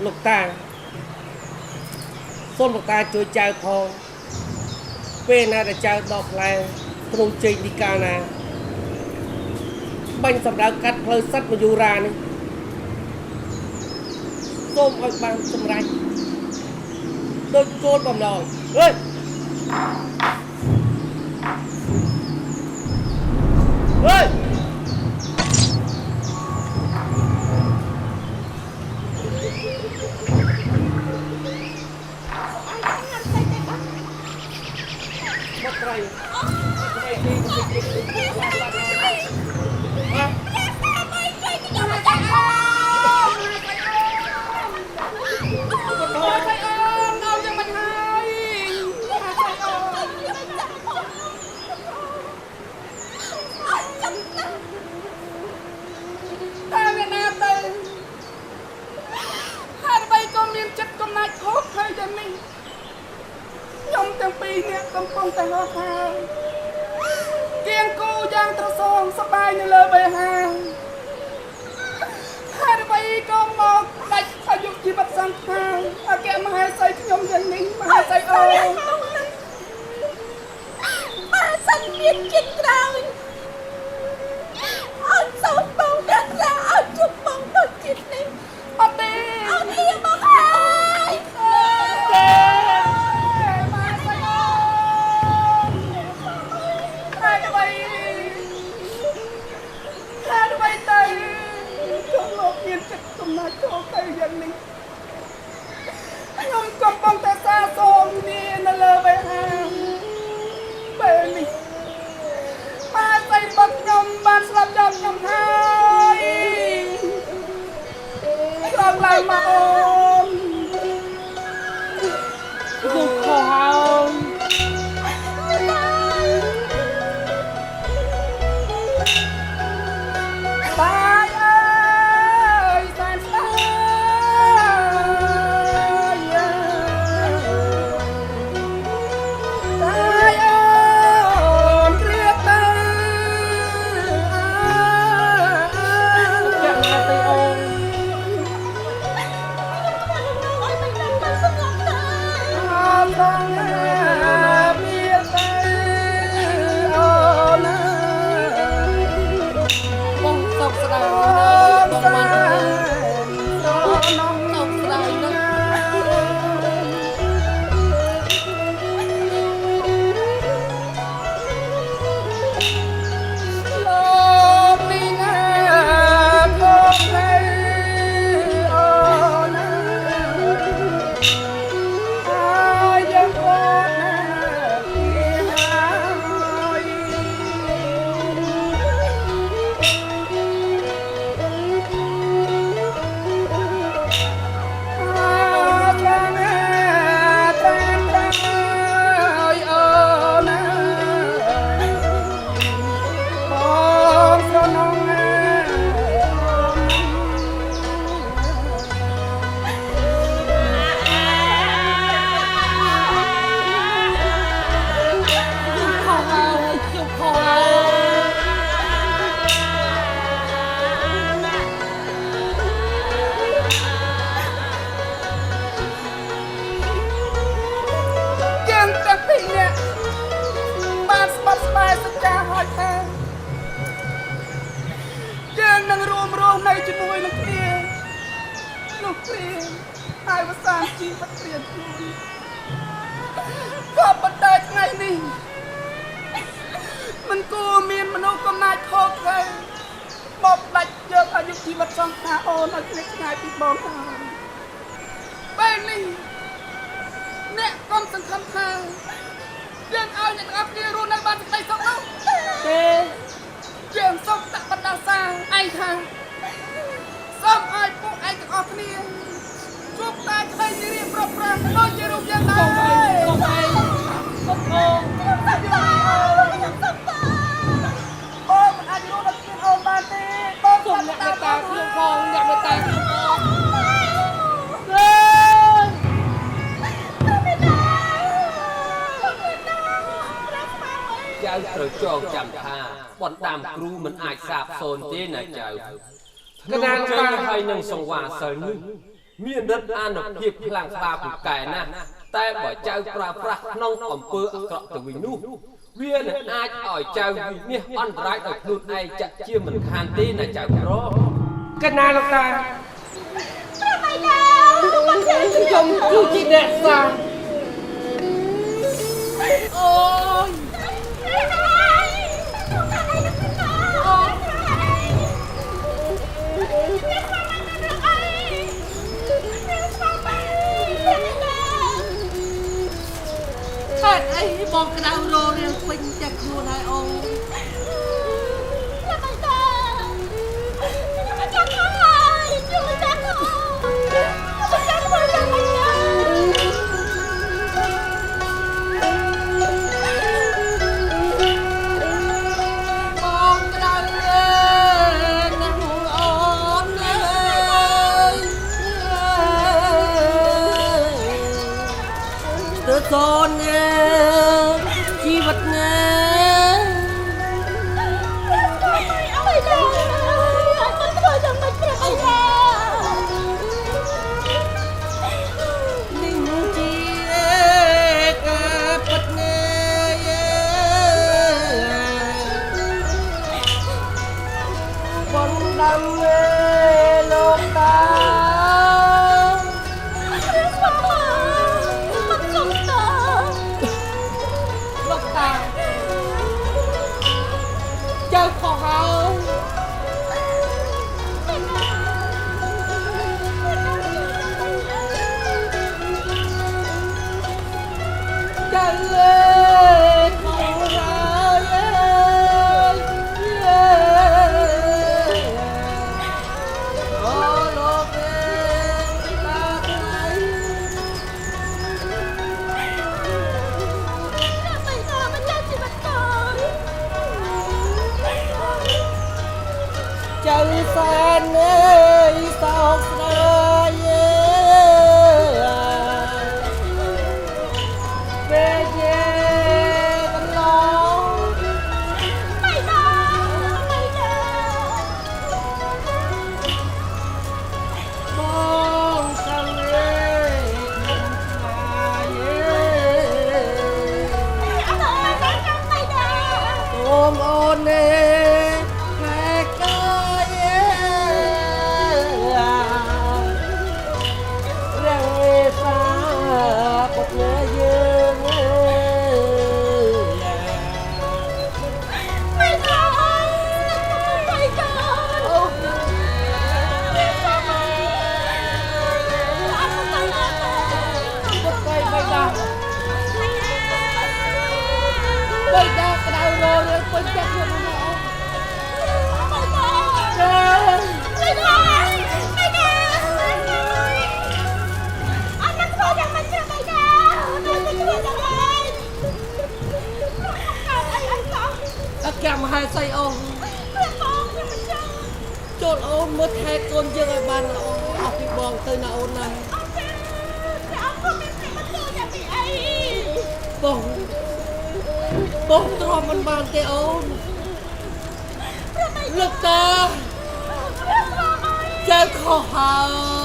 lục ta xôn lục ta chui chào phong về na để chào đọc lại không chơi đi ca nè bánh sầm đá cắt hơi sắt mà du ra này xôm ở bằng sầm rạch đôi côn bằng nồi ơi ơi mất rồiទាំងពីរនេះកំពុងតែហោះហើរគៀងគូយ៉ាងត្រសងសប្បាយនៅលើបេះហាហើយអ្វីក៏មកដាច់អាយុជីវិតសង្ខារអគ្គមហេសីខ្ញុំយ៉ាងនេះមហេសីអូនបើសិនមានចិត្តក្រោយអត់សូមបងដាក់រាអត់ជុំបងដូចចិត្តនេះអត់ទេអត់ទេបងហើយកំណត់ចូលទៅយ៉ាងនេះខ្ញុំកំពុងតែសាសូមគ្នានៅលើបេះហាពេលនេះម៉ែស្អីរបស់ខ្ញុំបានស្លាប់ចោលខ្ញុំហើយក្រោកឡើងមកអូនกูขอជាមួយនឹងគ្នាលោកព្រានហើយវសាជីវិតព្រានខ្លួនក៏ប៉ុន្តែថ្ងៃនេះមិនគួរមានមនុស្សកំណាចខកទេមកដាច់យកអាយុជីវិតសង្ខារអូនឲ្យភ្លេចឆ្ងាយពីបងហើយពេលនេះអ្នកកុំសង្ឃឹមថាយើងឲ្យអ្នកទាំងអស់គ្នារស់នៅបានសេចក្តីសុខនោះទេយើងសុំដាក់បណ្ដាសាឯងថាសូមឲ្យពួកឯងទាំងអស់គ្នាជួបតែក្តីនិរាប្រត់ប្រាស់ដូចជារូបយើងដែរសូមឯងសូមបងខ្ញុំសុំបងមិនអាចរស់នៅជាមួយអូនបានទេបងសូមអ្នកមេត្តាខ្ញុំផងអ្នកមេត្តាខ្ញុំផងចៅត្រូវចងចាំថាបណ្ដាំគ្រូមិនអាចសាបសូន្យទេណាចៅកណានបានហើយនឹងសង្វាសិលនេះ មានរិទ្ធអានុភាពខ្លាំងក្លាពូកែណាស់តែបើចៅប្រើប្រាស់ក្នុងអំពើអាក្រក់ទៅវិញនោះវានឹងអាចឲ្យចៅវិនិច្ឆ័យអន្តរាយដល់ខ្លួនឯងចាក់ជាមិនខានទេណាចៅប្រុស កណាលោកតា ប្រមៃដល់មកជើង ខ្ញុំគឺជាអ្នកសាអូយ ហេតុអីបងក្តៅរលរៀងពេញចិត្តខ្លួនហើយអូន ប្រមៃដល់ខ្ញុំចាំហើយជួយចាំខ្ញុំចាំមើលចាំមិនដល់ បងក្តៅរៀងណាស់អូនអើយទៅកូនជីវិតណា អើយដល់អត់ធ្វើចាំមិនប្រមៃដល់ នឹងជាការពិតណាបងដាំលោកតា មិនសុំត លោកតាចៅខុសហើយចៅខុសហើយអូលោកតាថ្លៃ ប្រមៃដល់មិនចាំជីវិតត ចៅសែនអើយសោកស្ដាយពេលជាកន្លង មិនដល់មិនដល់ បងចង់អើយខ្ញុំស្មាយ អត់ដល់ចាំមិនដល់ អូនអូននេះខែកាយរាំងឯសាពុកយើងអើយ មិនដល់មិនដល់ អូ អត់ទៅដល់ ពុកបីបីដាបីដាក្តៅរលរឿងពេញចិត្តខ្លួនណាអូចា មិនដល់មិនដល់អត់មកធ្វើយ៉ាងមិនចាំមិនដល់មិនធ្វើយ៉ាងណាអត់អីអត់ផង អត់ចាំហើយស្អីអូន ព្រះបងខ្ញុំមិនចាំ ចូលអូនមើលថែកូនយើងឲ្យបានល្អអស់ពីបងទៅណាអូនណា អត់ទេព្រះអង្គក៏មានព្រះបន្ទូលយ៉ាងពីអី បងបងទ្រាំមិនបានទេអូន ព្រះមិន លោកតា ព្រះបងអើយ ចៅខុសហើយ